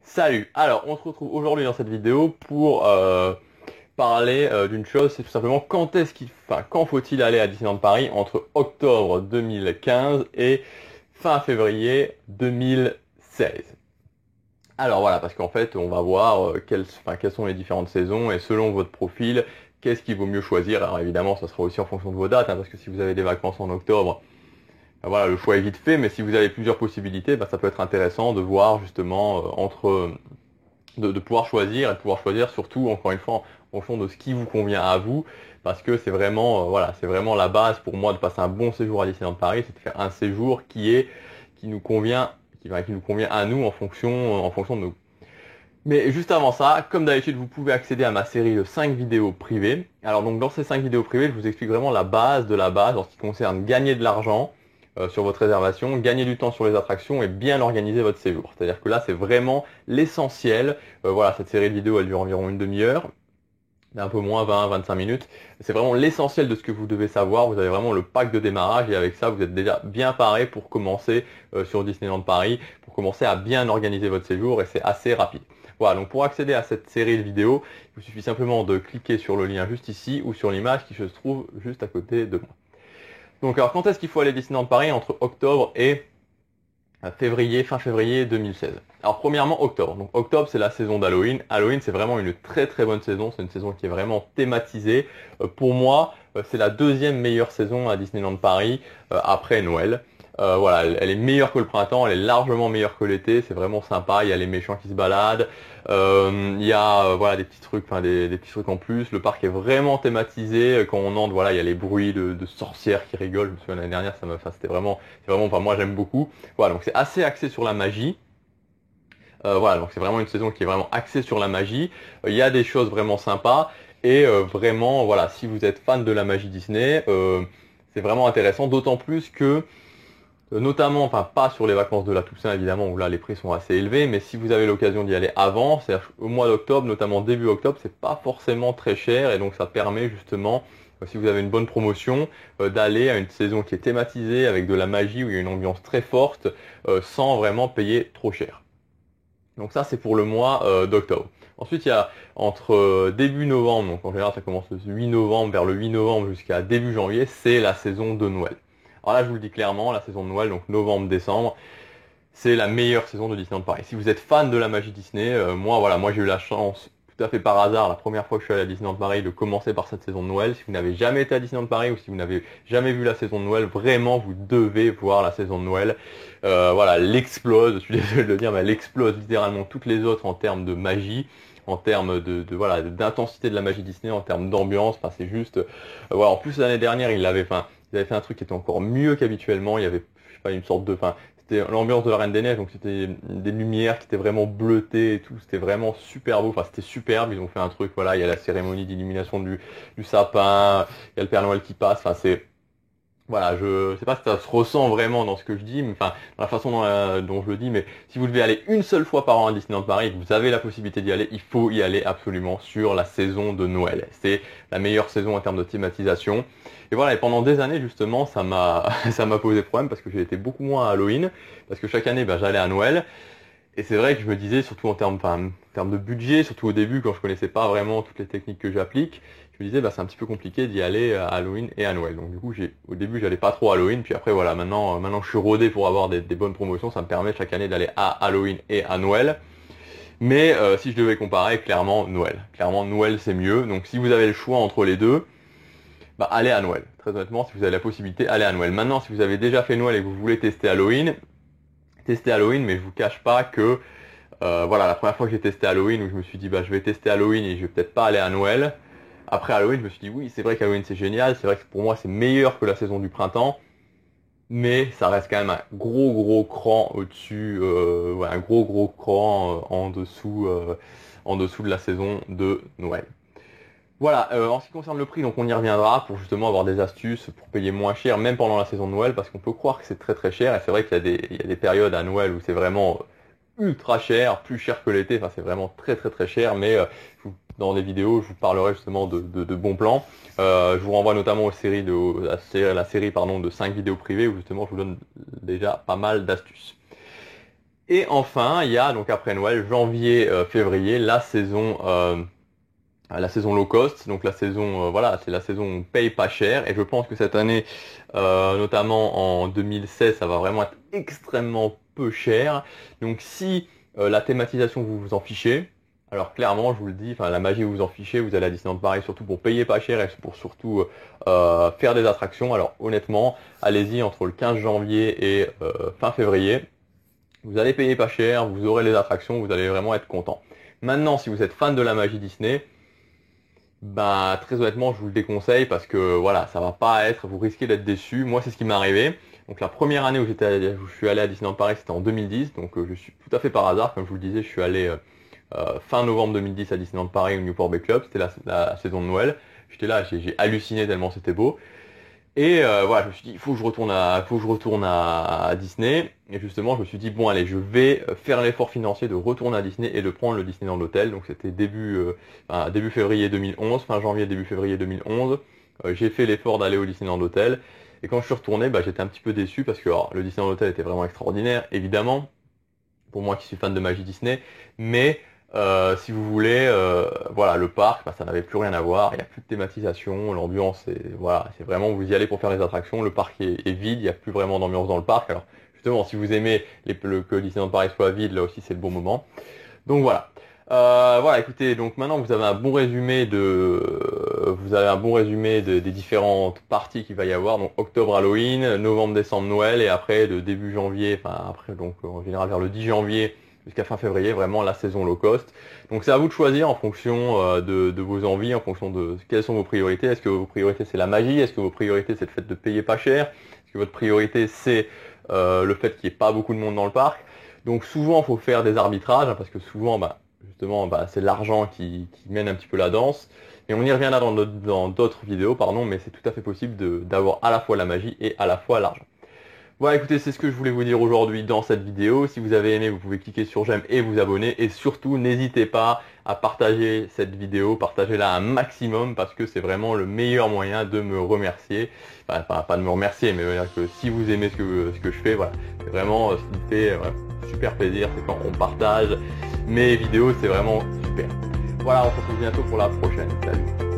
Salut! Alors, on se retrouve aujourd'hui dans cette vidéo pour parler d'une chose, c'est tout simplement quand faut-il aller à Disneyland Paris entre octobre 2015 et fin février 2016. Alors voilà, parce qu'en fait, on va voir quelles sont les différentes saisons et selon votre profil, qu'est-ce qu'il vaut mieux choisir. Alors évidemment, ça sera aussi en fonction de vos dates, hein, parce que si vous avez des vacances en octobre, voilà, le choix est vite fait, mais si vous avez plusieurs possibilités, ça peut être intéressant de voir justement de pouvoir choisir et de pouvoir choisir surtout, encore une fois, en fonction de ce qui vous convient à vous, parce que c'est vraiment, voilà, c'est vraiment la base pour moi de passer un bon séjour à Disneyland Paris, c'est de faire un séjour qui nous convient, qui nous convient à nous en fonction de nous. Mais juste avant ça, comme d'habitude, vous pouvez accéder à ma série de 5 vidéos privées. Alors donc dans ces 5 vidéos privées, je vous explique vraiment la base de la base en ce qui concerne gagner de l'argent sur votre réservation, gagner du temps sur les attractions et bien organiser votre séjour. C'est-à-dire que là, c'est vraiment l'essentiel. Voilà, cette série de vidéos, elle dure environ une demi-heure, un peu moins, 20-25 minutes. C'est vraiment l'essentiel de ce que vous devez savoir. Vous avez vraiment le pack de démarrage et avec ça, vous êtes déjà bien paré pour commencer sur Disneyland Paris, pour commencer à bien organiser votre séjour et c'est assez rapide. Voilà, donc pour accéder à cette série de vidéos, il vous suffit simplement de cliquer sur le lien juste ici ou sur l'image qui se trouve juste à côté de moi. Donc alors quand est-ce qu'il faut aller à Disneyland Paris entre octobre et fin février 2016. Alors premièrement octobre. Donc octobre c'est la saison d'Halloween. Halloween c'est vraiment une très très bonne saison. C'est une saison qui est vraiment thématisée. Pour moi c'est la deuxième meilleure saison à Disneyland Paris après Noël. Voilà, elle est meilleure que le printemps, elle est largement meilleure que l'été, c'est vraiment sympa, il y a les méchants qui se baladent, il y a voilà des petits trucs, des petits trucs en plus, le parc est vraiment thématisé, quand on entre, voilà, il y a les bruits de sorcières qui rigolent, je me souviens l'année dernière, moi j'aime beaucoup. Voilà, donc c'est assez axé sur la magie. Voilà, donc c'est vraiment une saison qui est vraiment axée sur la magie. Il y a des choses vraiment sympas et vraiment, voilà, si vous êtes fan de la magie Disney, c'est vraiment intéressant, d'autant plus que notamment, pas sur les vacances de la Toussaint évidemment, où là les prix sont assez élevés, mais si vous avez l'occasion d'y aller avant, c'est-à-dire au mois d'octobre, notamment début octobre, c'est pas forcément très cher et donc ça permet justement, si vous avez une bonne promotion, d'aller à une saison qui est thématisée avec de la magie où il y a une ambiance très forte, sans vraiment payer trop cher. Donc ça c'est pour le mois d'octobre. Ensuite il y a entre début novembre, donc en général ça commence le 8 novembre, vers le 8 novembre jusqu'à début janvier, c'est la saison de Noël. Alors là, je vous le dis clairement, la saison de Noël, donc novembre-décembre, c'est la meilleure saison de Disneyland Paris. Si vous êtes fan de la magie Disney, moi j'ai eu la chance, tout à fait par hasard, la première fois que je suis allé à Disneyland Paris, de commencer par cette saison de Noël. Si vous n'avez jamais été à Disneyland Paris ou si vous n'avez jamais vu la saison de Noël, vraiment vous devez voir la saison de Noël. Voilà, elle explose, je suis désolé de le dire, mais elle explose littéralement toutes les autres en termes de magie, en termes voilà, d'intensité de la magie Disney, en termes d'ambiance. Enfin, c'est juste, voilà. En plus l'année dernière, ils avaient fait un truc qui était encore mieux qu'habituellement. Il y avait, je sais pas, une sorte de, c'était l'ambiance de la Reine des Neiges, donc c'était des lumières qui étaient vraiment bleutées et tout. C'était vraiment super beau. Enfin, c'était superbe. Ils ont fait un truc, voilà. Il y a la cérémonie d'illumination du sapin. Il y a le Père Noël qui passe. Enfin, c'est voilà, je sais pas si ça se ressent vraiment dans ce que je dis, mais dans la façon dont je le dis, mais si vous devez aller une seule fois par an à Disneyland Paris et que vous avez la possibilité d'y aller, il faut y aller absolument sur la saison de Noël. C'est la meilleure saison en termes de thématisation. Et voilà, et pendant des années justement, ça m'a posé problème parce que j'ai été beaucoup moins à Halloween, parce que chaque année, j'allais à Noël. Et c'est vrai que je me disais, surtout en termes de budget, surtout au début, quand je connaissais pas vraiment toutes les techniques que j'applique, je me disais, c'est un petit peu compliqué d'y aller à Halloween et à Noël. Donc du coup, au début, j'allais pas trop à Halloween, puis après, voilà, maintenant, je suis rodé pour avoir des bonnes promotions, ça me permet chaque année d'aller à Halloween et à Noël. Mais si je devais comparer, clairement, Noël. Clairement, Noël, c'est mieux. Donc si vous avez le choix entre les deux, allez à Noël. Très honnêtement, si vous avez la possibilité, allez à Noël. Maintenant, si vous avez déjà fait Noël et que vous voulez tester Halloween, testez Halloween, mais je vous cache pas que voilà, la première fois que j'ai testé Halloween, où je me suis dit je vais tester Halloween et je vais peut-être pas aller à Noël. Après Halloween, je me suis dit oui, c'est vrai qu'Halloween c'est génial, c'est vrai que pour moi c'est meilleur que la saison du printemps, mais ça reste quand même un gros cran au-dessus, ouais, un gros cran en dessous de la saison de Noël. Voilà, en ce qui concerne le prix, donc on y reviendra pour justement avoir des astuces pour payer moins cher, même pendant la saison de Noël, parce qu'on peut croire que c'est très très cher, et c'est vrai qu'il y a des périodes à Noël où c'est vraiment ultra cher, plus cher que l'été, enfin c'est vraiment très très très cher, mais dans des vidéos je vous parlerai justement de bons plans. Je vous renvoie notamment la série de 5 vidéos privées où justement je vous donne déjà pas mal d'astuces. Et enfin, il y a donc après Noël, janvier, février, la saison low cost, donc la saison, voilà, c'est la saison où on paye pas cher. Et je pense que cette année, notamment en 2016, ça va vraiment être extrêmement peu cher. Donc si la thématisation vous vous en fichez, alors clairement, je vous le dis, enfin la magie vous vous en fichez, vous allez à Disneyland Paris surtout pour payer pas cher et pour surtout faire des attractions. Alors honnêtement, allez-y entre le 15 janvier et fin février. Vous allez payer pas cher, vous aurez les attractions, vous allez vraiment être content. Maintenant, si vous êtes fan de la magie Disney, bah très honnêtement, je vous le déconseille parce que voilà, ça va pas être, vous risquez d'être déçu. Moi, c'est ce qui m'est arrivé. Donc la première année où je suis allé à Disneyland Paris, c'était en 2010. Donc je suis tout à fait par hasard, comme je vous le disais, je suis allé fin novembre 2010 à Disneyland Paris au Newport Bay Club. C'était la saison de Noël. J'étais là, j'ai halluciné tellement c'était beau. Et voilà, je me suis dit, il faut que je retourne à Disney. Et justement, je me suis dit, bon allez, je vais faire l'effort financier de retourner à Disney et de prendre le Disneyland Hotel. Donc c'était début février 2011, fin janvier, début février 2011. J'ai fait l'effort d'aller au Disneyland Hotel. Et quand je suis retourné, bah, j'étais un petit peu déçu parce que alors, le Disneyland Hotel était vraiment extraordinaire, évidemment, pour moi qui suis fan de magie Disney. Mais si vous voulez, voilà, le parc, bah, ça n'avait plus rien à voir. Il n'y a plus de thématisation, l'ambiance, voilà, c'est vraiment vous y allez pour faire les attractions. Le parc est vide, il n'y a plus vraiment d'ambiance dans le parc. Alors justement, si vous aimez que Disneyland Paris soit vide, là aussi c'est le bon moment. Donc voilà. Voilà, écoutez, donc maintenant vous avez un bon résumé des différentes parties qu'il va y avoir. Donc octobre Halloween, novembre, décembre Noël et après de début janvier, enfin après donc en général vers le 10 janvier jusqu'à fin février, vraiment la saison low cost. Donc c'est à vous de choisir en fonction de vos envies, en fonction de quelles sont vos priorités. Est-ce que vos priorités c'est la magie? Est-ce que vos priorités c'est le fait de payer pas cher? Est-ce que votre priorité c'est le fait qu'il n'y ait pas beaucoup de monde dans le parc? Donc souvent il faut faire des arbitrages hein, parce que souvent justement c'est l'argent qui mène un petit peu la danse. Et on y reviendra dans d'autres vidéos, pardon, mais c'est tout à fait possible d'avoir à la fois la magie et à la fois l'argent. Voilà, écoutez, c'est ce que je voulais vous dire aujourd'hui dans cette vidéo. Si vous avez aimé, vous pouvez cliquer sur j'aime et vous abonner. Et surtout, n'hésitez pas à partager cette vidéo, partagez-la un maximum parce que c'est vraiment le meilleur moyen de me remercier. Enfin, pas de me remercier, mais dire que si vous aimez ce que je fais, voilà, c'est vraiment ce qui me fait super plaisir, c'est quand on partage mes vidéos, c'est vraiment super. Voilà, on se retrouve bientôt pour la prochaine. Salut.